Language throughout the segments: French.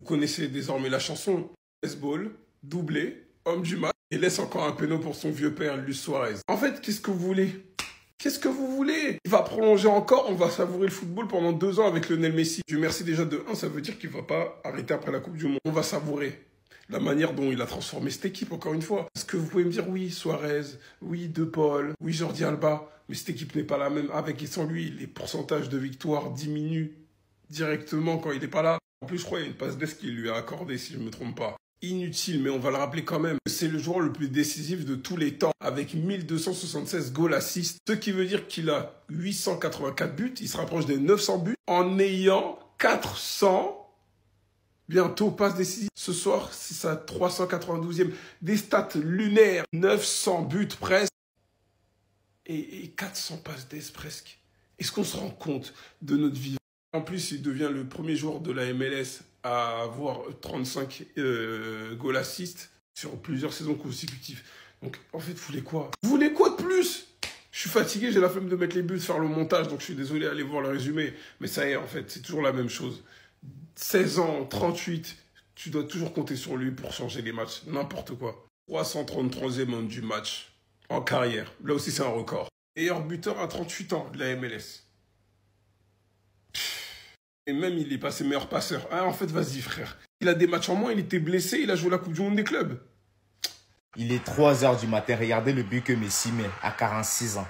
connaissez désormais la chanson. Baseball, doublé, homme du match, et laisse encore un péno pour son vieux père, Luis Suarez. En fait, qu'est-ce que vous voulez? Qu'est-ce que vous voulez? Il va prolonger encore, on va savourer le football pendant 2 ans avec Lionel Messi. Dieu merci déjà de 1, ça veut dire qu'il ne va pas arrêter après la Coupe du Monde. On va savourer la manière dont il a transformé cette équipe, encore une fois. Est-ce que vous pouvez me dire, oui, Suarez, oui, De Paul, oui, Jordi Alba, mais cette équipe n'est pas la même avec et sans lui. Les pourcentages de victoire diminuent directement quand il n'est pas là. En plus, je crois qu'il y a une passe d'ess qu'il lui a accordée, si je ne me trompe pas. Inutile, mais on va le rappeler quand même. C'est le joueur le plus décisif de tous les temps, avec 1276 goal assists, ce qui veut dire qu'il a 884 buts, il se rapproche des 900 buts, en ayant 400, bientôt passes décisives. Ce soir, c'est sa 392e, des stats lunaires, 900 buts presque, et 400 passes d'ess presque. Est-ce qu'on se rend compte de notre vie? En plus, il devient le premier joueur de la MLS à avoir 35 goal assists sur plusieurs saisons consécutives. Donc, en fait, vous voulez quoi? Vous voulez quoi de plus? Je suis fatigué, j'ai la flemme de mettre les buts, de faire le montage, donc je suis désolé, allez voir le résumé. Mais ça y est, en fait, c'est toujours la même chose. 16 ans, 38, tu dois toujours compter sur lui pour changer les matchs. N'importe quoi. 333e homme du match en carrière. Là aussi, c'est un record. Meilleur buteur à 38 ans de la MLS. Et même, il est passé meilleur passeur. Ah, en fait, vas-y, frère. Il a des matchs en moins, il était blessé, il a joué la Coupe du Monde des clubs. Il est 3 h du matin. Regardez le but que Messi met à 46 ans.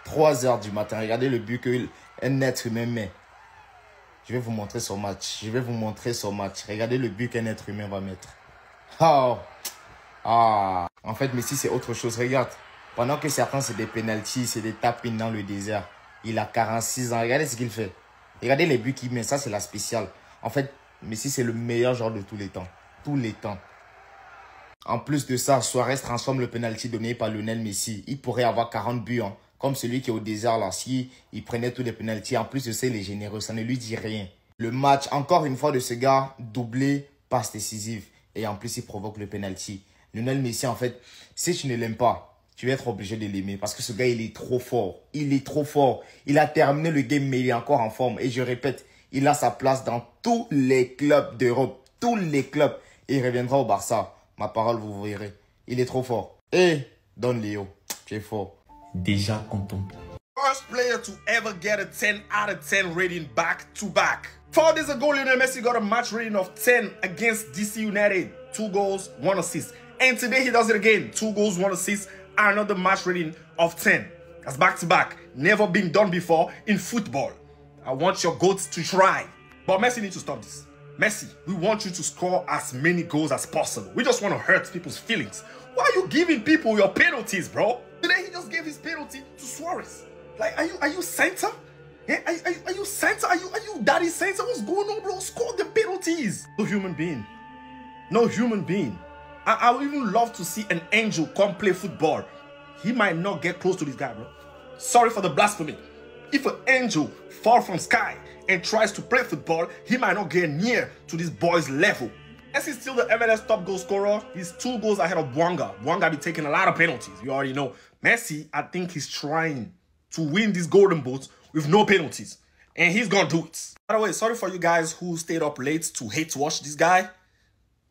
3 h du matin. Regardez le but qu'un être humain met. Je vais vous montrer son match. Je vais vous montrer son match. Regardez le but qu'un être humain va mettre. Oh. Ah. En fait, Messi, c'est autre chose. Regarde. Pendant que certains, c'est des pénaltys, c'est des tapines dans le désert. Il a 46 ans. Regardez ce qu'il fait. Regardez les buts qu'il met, ça c'est la spéciale. En fait, Messi c'est le meilleur joueur de tous les temps. Tous les temps. En plus de ça, Suarez transforme le penalty donné par Lionel Messi. Il pourrait avoir 40 buts, hein, comme celui qui est au désert là. Si il prenait tous les penaltys, en plus de ça, il est généreux, ça ne lui dit rien. Le match, encore une fois de ce gars, doublé, passe décisive. Et en plus, il provoque le penalty. Lionel Messi, en fait, si tu ne l'aimes pas, tu vas être obligé de l'aimer parce que ce gars, il est trop fort. Il est trop fort. Il a terminé le game, mais il est encore en forme. Et je répète, il a sa place dans tous les clubs d'Europe. Tous les clubs. Et il reviendra au Barça. Ma parole, vous verrez. Il est trop fort. Et Don Léo, tu es fort. Déjà content. First player to ever get a 10 out of 10 rating back to back. 4 days ago, Lionel Messi got a match rating of 10 against DC United. 2 goals, 1 assist. And today he does it again. 2 goals, 1 assist. Another match rating of 10. That's back-to-back. Never been done before in football. I want your goats to try. But Messi needs to stop this. Messi, we want you to score as many goals as possible. We just want to hurt people's feelings. Why are you giving people your penalties, bro? Today he just gave his penalty to Suarez. Like, are you Santa? Yeah, are you Santa? Are you Daddy Santa? What's going on, bro? Score the penalties. No human being. No human being. I would even love to see an angel come play football. He might not get close to this guy, bro. Sorry for the blasphemy. If an angel falls from sky and tries to play football, he might not get near to this boy's level. Messi is still the MLS top goal scorer. He's 2 goals ahead of Bwanga. Bwanga be taking a lot of penalties. You already know. Messi, I think he's trying to win these golden boots with no penalties. And he's gonna do it. By the way, sorry for you guys who stayed up late to hate watch this guy.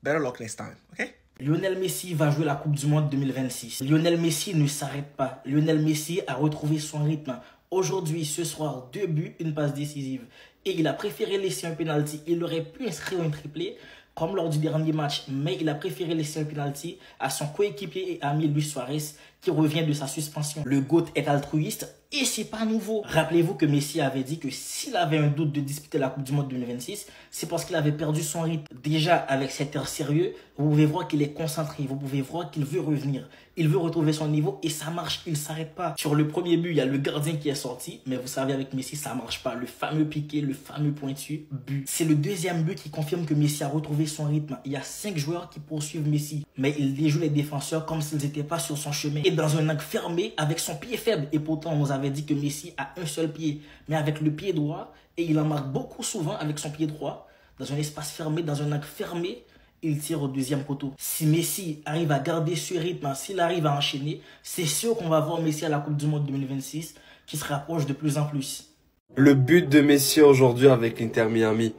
Better luck next time, okay? Lionel Messi va jouer la Coupe du Monde 2026. Lionel Messi ne s'arrête pas. Lionel Messi a retrouvé son rythme. Aujourd'hui, ce soir, 2 buts, une passe décisive. Et il a préféré laisser un penalty. Il aurait pu inscrire un triplé, comme lors du dernier match. Mais il a préféré laisser un penalty à son coéquipier et ami Luis Suarez, qui revient de sa suspension. Le GOAT est altruiste et c'est pas nouveau. Rappelez-vous que Messi avait dit que s'il avait un doute de disputer la Coupe du Monde 2026, c'est parce qu'il avait perdu son rythme. Déjà, avec cet air sérieux, vous pouvez voir qu'il est concentré. Vous pouvez voir qu'il veut revenir. Il veut retrouver son niveau et ça marche. Il ne s'arrête pas. Sur le premier but, il y a le gardien qui est sorti. Mais vous savez, avec Messi, ça marche pas. Le fameux piqué, le fameux pointu, but. C'est le deuxième but qui confirme que Messi a retrouvé son rythme. Il y a 5 joueurs qui poursuivent Messi. Mais il déjoue les défenseurs comme s'ils n'étaient pas sur son chemin. Et dans un angle fermé, avec son pied faible. Et pourtant, on nous avait dit que Messi a un seul pied. Mais avec le pied droit, et il en marque beaucoup souvent avec son pied droit, dans un espace fermé, dans un angle fermé, il tire au deuxième poteau. Si Messi arrive à garder ce rythme, s'il arrive à enchaîner, c'est sûr qu'on va voir Messi à la Coupe du Monde 2026 qui se rapproche de plus en plus. Le but de Messi aujourd'hui avec l'Inter Miami.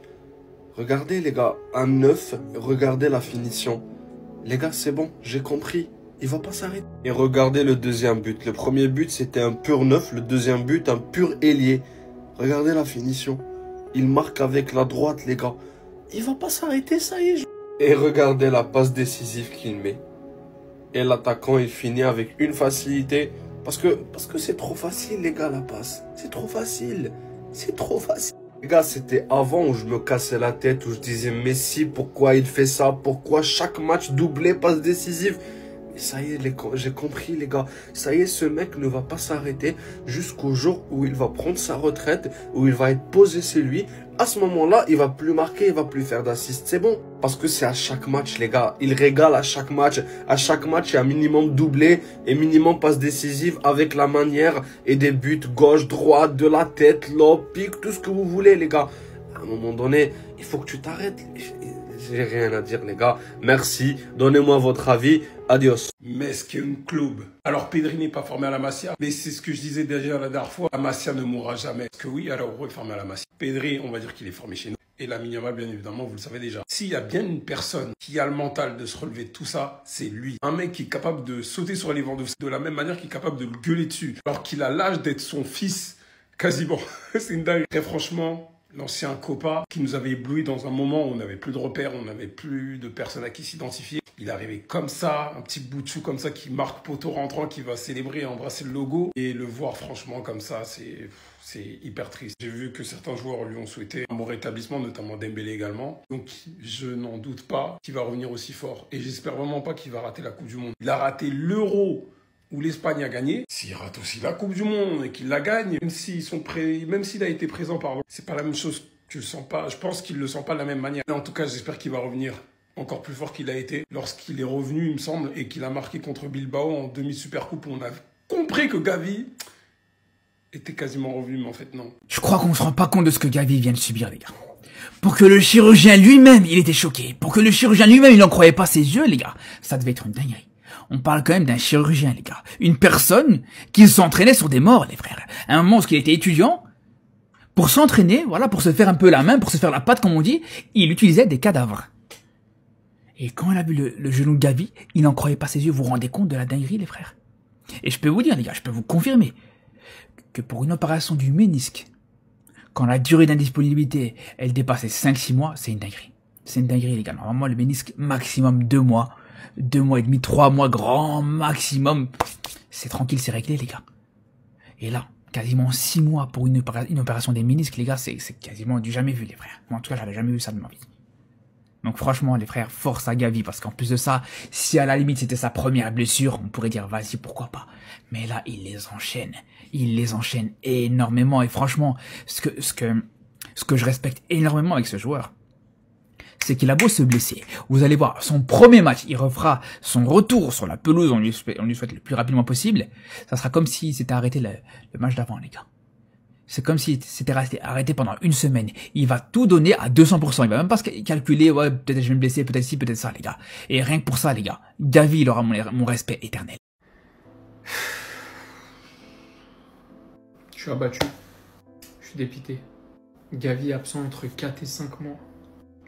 Regardez les gars, un 9, regardez la finition. Les gars, c'est bon, j'ai compris. Il va pas s'arrêter. Et regardez le deuxième but. Le premier but, c'était un pur 9. Le deuxième but, un pur ailier. Regardez la finition. Il marque avec la droite, les gars. Il va pas s'arrêter, ça y est. Et regardez la passe décisive qu'il met. Et l'attaquant, il finit avec une facilité. Parce que c'est trop facile, les gars, la passe. C'est trop facile. C'est trop facile. Les gars, c'était avant où je me cassais la tête, où je disais Messi, pourquoi il fait ça? Pourquoi chaque match doublé, passe décisive? Mais ça y est, j'ai compris, les gars. Ça y est, ce mec ne va pas s'arrêter jusqu'au jour où il va prendre sa retraite, où il va être posé chez lui. À ce moment-là, il va plus marquer, il va plus faire d'assist. C'est bon. Parce que c'est à chaque match, les gars. Il régale à chaque match. À chaque match, il y a minimum doublé et minimum passe décisive avec la manière et des buts gauche, droite, de la tête, lob, pique, tout ce que vous voulez, les gars. À un moment donné, il faut que tu t'arrêtes. J'ai rien à dire, les gars. Merci. Donnez-moi votre avis. Adios. Mesquin Club. Alors, Pedri n'est pas formé à la Masia, mais c'est ce que je disais déjà la dernière fois. La Masia ne mourra jamais. Parce que oui, Araujo est formé à la Masia. Pedri, on va dire qu'il est formé chez nous. Et Lamine Yamal, bien évidemment, vous le savez déjà. S'il y a bien une personne qui a le mental de se relever de tout ça, c'est lui. Un mec qui est capable de sauter sur les Lewandowski de la même manière qu'il est capable de le gueuler dessus. Alors qu'il a l'âge d'être son fils, quasiment. C'est une dingue. Très franchement, l'ancien Copa qui nous avait ébloui dans un moment où on n'avait plus de repères, on n'avait plus de personnes à qui s'identifier. Il est arrivé comme ça, un petit bout de chou comme ça qui marque poteau rentrant, qui va célébrer et embrasser le logo. Et le voir franchement comme ça, c'est hyper triste. J'ai vu que certains joueurs lui ont souhaité un bon rétablissement, notamment Dembélé également. Donc je n'en doute pas qu'il va revenir aussi fort. Et j'espère vraiment pas qu'il va rater la Coupe du Monde. Il a raté l'Euro où l'Espagne a gagné. S'il rate aussi la Coupe du Monde et qu'il la gagne, même s'il a été présent, pardon, c'est pas la même chose. Je pense qu'il le sent pas de la même manière. Mais en tout cas, j'espère qu'il va revenir encore plus fort qu'il a été lorsqu'il est revenu, il me semble, et qu'il a marqué contre Bilbao en demi-supercoupe où on a compris que Gavi était quasiment revenu, mais en fait non. Je crois qu'on ne se rend pas compte de ce que Gavi vient de subir, les gars. Pour que le chirurgien lui-même, il était choqué. Pour que le chirurgien lui-même, il n'en croyait pas ses yeux, les gars. Ça devait être une dinguerie. On parle quand même d'un chirurgien, les gars. Une personne qui s'entraînait sur des morts, les frères. À un moment, lorsqu'il était étudiant, pour s'entraîner, voilà, pour se faire un peu la main, pour se faire la patte, comme on dit, il utilisait des cadavres. Et quand il a vu le genou de Gavi, il n'en croyait pas ses yeux. Vous vous rendez compte de la dinguerie, les frères? Et je peux vous dire, les gars, je peux vous confirmer que pour une opération du ménisque, quand la durée d'indisponibilité, elle dépassait 5-6 mois, c'est une dinguerie. C'est une dinguerie, les gars. Normalement, le ménisque, maximum 2 mois. 2 mois et demi, 3 mois, grand maximum. C'est tranquille, c'est réglé, les gars. Et là, quasiment 6 mois pour une opération des ménisques, les gars, c'est quasiment du jamais vu, les frères. Moi, en tout cas, j'avais jamais vu ça de ma vie. Donc franchement, les frères, force à Gavi, parce qu'en plus de ça, si à la limite c'était sa première blessure, on pourrait dire vas-y, pourquoi pas. Mais là, il les enchaîne énormément. Et franchement, ce que je respecte énormément avec ce joueur, c'est qu'il a beau se blesser. Vous allez voir, son premier match, il refera son retour sur la pelouse, on lui souhaite le plus rapidement possible. Ça sera comme s'il s'était arrêté le match d'avant, les gars. C'est comme s'il s'était arrêté pendant une semaine. Il va tout donner à 200%. Il va même pas se calculer, ouais, peut-être je vais me blesser, peut-être ci, peut-être ça, les gars. Et rien que pour ça, les gars, Gavi, il aura mon respect éternel. Je suis abattu. Je suis dépité. Gavi absent entre 4 et 5 mois.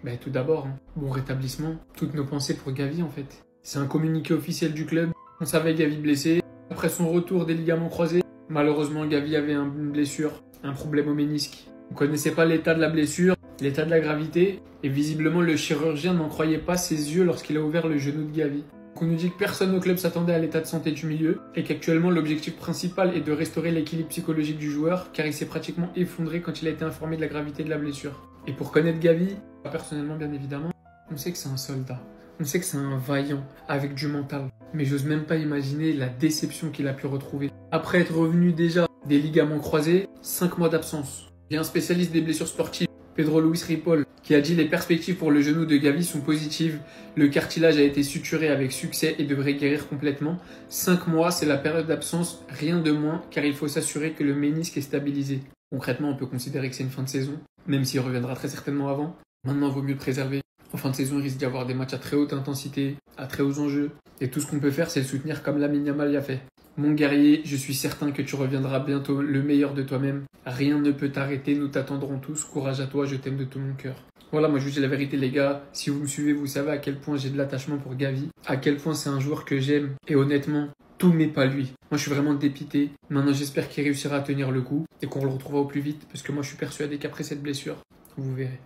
Ben, tout d'abord, bon rétablissement. Toutes nos pensées pour Gavi, en fait. C'est un communiqué officiel du club. On savait Gavi blessé. Après son retour des ligaments croisés, malheureusement, Gavi avait une blessure. Un problème au ménisque. On connaissait pas l'état de la blessure, l'état de la gravité, et visiblement le chirurgien n'en croyait pas ses yeux lorsqu'il a ouvert le genou de Gavi. Donc on nous dit que personne au club s'attendait à l'état de santé du milieu, et qu'actuellement l'objectif principal est de restaurer l'équilibre psychologique du joueur, car il s'est pratiquement effondré quand il a été informé de la gravité de la blessure. Et pour connaître Gavi, personnellement bien évidemment, on sait que c'est un soldat. On sait que c'est un vaillant, avec du mental. Mais j'ose même pas imaginer la déception qu'il a pu retrouver. Après être revenu déjà des ligaments croisés, 5 mois d'absence. Il y a un spécialiste des blessures sportives, Pedro Luis Ripoll, qui a dit les perspectives pour le genou de Gavi sont positives. Le cartilage a été suturé avec succès et devrait guérir complètement. 5 mois, c'est la période d'absence, rien de moins, car il faut s'assurer que le ménisque est stabilisé. Concrètement, on peut considérer que c'est une fin de saison, même s'il reviendra très certainement avant. Maintenant, il vaut mieux le préserver. En fin de saison, il risque d'y avoir des matchs à très haute intensité, à très hauts enjeux. Et tout ce qu'on peut faire, c'est le soutenir comme Lamine Yamal l'a fait. Mon guerrier, je suis certain que tu reviendras bientôt le meilleur de toi-même. Rien ne peut t'arrêter, nous t'attendrons tous. Courage à toi, je t'aime de tout mon cœur. Voilà, moi je vous dis la vérité les gars, si vous me suivez, vous savez à quel point j'ai de l'attachement pour Gavi, à quel point c'est un joueur que j'aime, et honnêtement, tout n'est pas lui. Moi je suis vraiment dépité, maintenant j'espère qu'il réussira à tenir le coup, et qu'on le retrouvera au plus vite, parce que moi je suis persuadé qu'après cette blessure, vous verrez.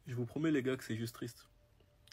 Je vous promets les gars que c'est juste triste.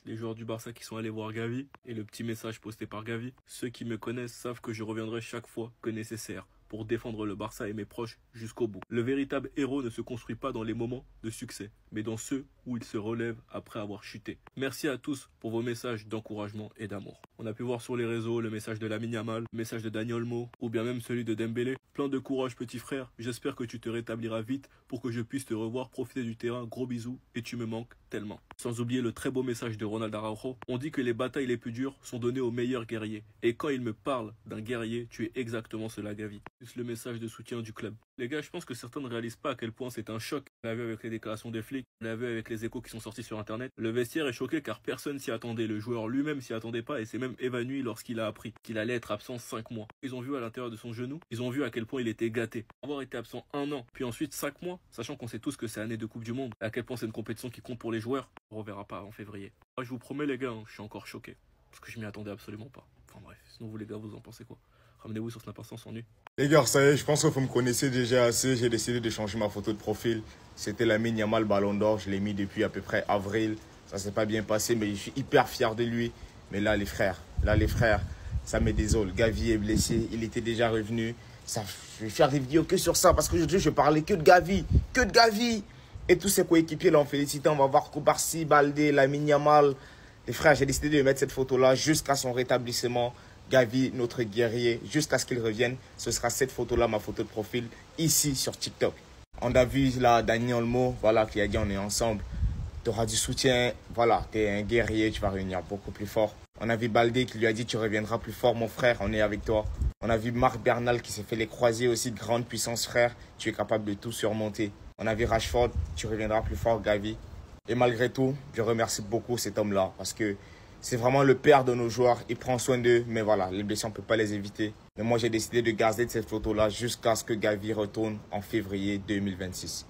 Les joueurs du Barça qui sont allés voir Gavi, et le petit message posté par Gavi, ceux qui me connaissent savent que je reviendrai chaque fois que nécessaire pour défendre le Barça et mes proches jusqu'au bout. Le véritable héros ne se construit pas dans les moments de succès, mais dans ceux où il se relève après avoir chuté. Merci à tous pour vos messages d'encouragement et d'amour. On a pu voir sur les réseaux le message de Lamine Yamal, le message de Dani Olmo, ou bien même celui de Dembélé. Plein de courage petit frère, j'espère que tu te rétabliras vite pour que je puisse te revoir profiter du terrain. Gros bisous et tu me manques tellement. Sans oublier le très beau message de Ronald Araujo. On dit que les batailles les plus dures sont données aux meilleurs guerriers. Et quand il me parle d'un guerrier, tu es exactement cela Gavi. Plus le message de soutien du club. Les gars, je pense que certains ne réalisent pas à quel point c'est un choc. On l'a vu avec les déclarations des flics, on l'a vu avec les échos qui sont sortis sur internet. Le vestiaire est choqué car personne s'y attendait. Le joueur lui-même s'y attendait pas et s'est même évanoui lorsqu'il a appris qu'il allait être absent 5 mois. Ils ont vu à l'intérieur de son genou, ils ont vu à quel point il était gâté. Avoir été absent 1 an, puis ensuite 5 mois, sachant qu'on sait tous que c'est année de Coupe du Monde, à quel point c'est une compétition qui compte pour les joueurs, on reverra pas en février. Moi, je vous promets les gars, je suis encore choqué. Parce que je m'y attendais absolument pas. Enfin bref, sinon vous les gars, vous en pensez quoi? Ramenez-vous sur Snap Instant sans nu. Les gars, ça y est, je pense que vous me connaissez déjà assez. J'ai décidé de changer ma photo de profil. C'était Lamine Yamal Ballon d'Or. Je l'ai mis depuis à peu près avril. Ça s'est pas bien passé, mais je suis hyper fier de lui. Mais là, les frères, ça me désole. Gavi est blessé. Il était déjà revenu. Ça, je vais faire des vidéos que sur ça parce qu'aujourd'hui, je parlais que de Gavi. Que de Gavi. Et tous ses coéquipiers l'ont félicité. On va voir Koubarsi, Baldé, Lamine Yamal. Les frères, j'ai décidé de mettre cette photo-là jusqu'à son rétablissement. Gavi, notre guerrier, jusqu'à ce qu'il revienne. Ce sera cette photo-là, ma photo de profil, ici sur TikTok. On a vu là Dani Olmo, voilà, qui a dit on est ensemble. Tu auras du soutien, voilà, tu es un guerrier, tu vas revenir beaucoup plus fort. On a vu Baldé qui lui a dit tu reviendras plus fort mon frère, on est avec toi. On a vu Marc Bernal qui s'est fait les croisés aussi, de grande puissance frère, tu es capable de tout surmonter. On a vu Rashford, tu reviendras plus fort Gavi. Et malgré tout, je remercie beaucoup cet homme-là parce que c'est vraiment le père de nos joueurs. Il prend soin d'eux, mais voilà, les blessures, on ne peut pas les éviter. Mais moi, j'ai décidé de garder cette photo-là jusqu'à ce que Gavi retourne en février 2026.